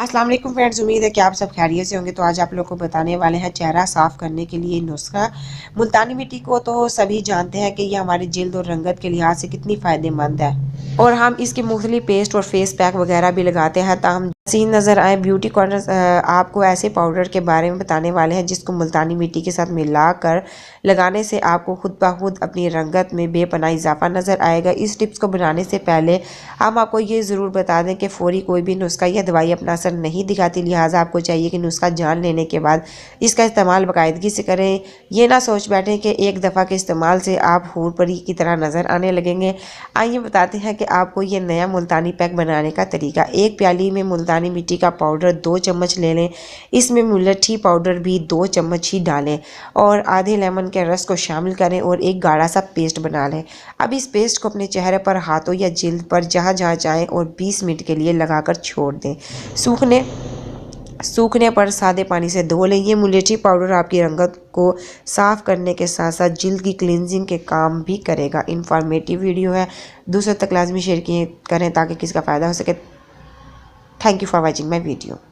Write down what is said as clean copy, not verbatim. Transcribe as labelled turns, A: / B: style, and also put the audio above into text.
A: अस्सलाम वालेकुम फ्रेंड्स, उम्मीद है कि आप सब खैरियत से होंगे। तो आज आप लोग को बताने वाले हैं चेहरा साफ़ करने के लिए नुस्खा। मुल्तानी मिट्टी को तो सभी जानते हैं कि ये हमारी जिल्द और रंगत के लिहाज से कितनी फ़ायदेमंद है और हम इसके मुख्तलिफ पेस्ट और फेस पैक वगैरह भी लगाते हैं ताहम सीन नज़र आए। ब्यूटी कॉर्नर आपको ऐसे पाउडर के बारे में बताने वाले हैं जिसको मुल्तानी मिट्टी के साथ मिलाकर लगाने से आपको खुद ब खुद अपनी रंगत में बेपनाह इजाफा नज़र आएगा। इस टिप्स को बनाने से पहले हम आपको ये ज़रूर बता दें कि फ़ौरी कोई भी नुस्खा या दवाई अपना असर नहीं दिखाती, लिहाजा आपको चाहिए कि नुस्खा जान लेने के बाद इसका इस्तेमाल बाकायदगी से करें। ये ना सोच बैठें कि एक दफ़ा के इस्तेमाल से आप हूर परी की तरह नज़र आने लगेंगे। आइए बताते हैं कि आपको ये नया मुल्तानी पैक बनाने का तरीका। एक प्याली में मुल्तानी मिट्टी का पाउडर 2 चम्मच ले लें। इसमें मुलट्ठी पाउडर भी 2 चम्मच ही डालें और आधे लेमन के रस को शामिल करें और एक गाढ़ा सा पेस्ट बना लें। अब इस पेस्ट को अपने चेहरे पर, हाथों या जिल्द पर जहाँ जहाँ चाहें और 20 मिनट के लिए लगाकर छोड़ दें। सूखने पर सादे पानी से धो लें। ये मुलट्ठी पाउडर आपकी रंगत को साफ़ करने के साथ साथ जिल्द की क्लींजिंग के काम भी करेगा। इन्फॉर्मेटिव वीडियो है, दूसरों तक लाजमी शेयर करें ताकि किसी का फ़ायदा हो सके। Thank you for watching my video.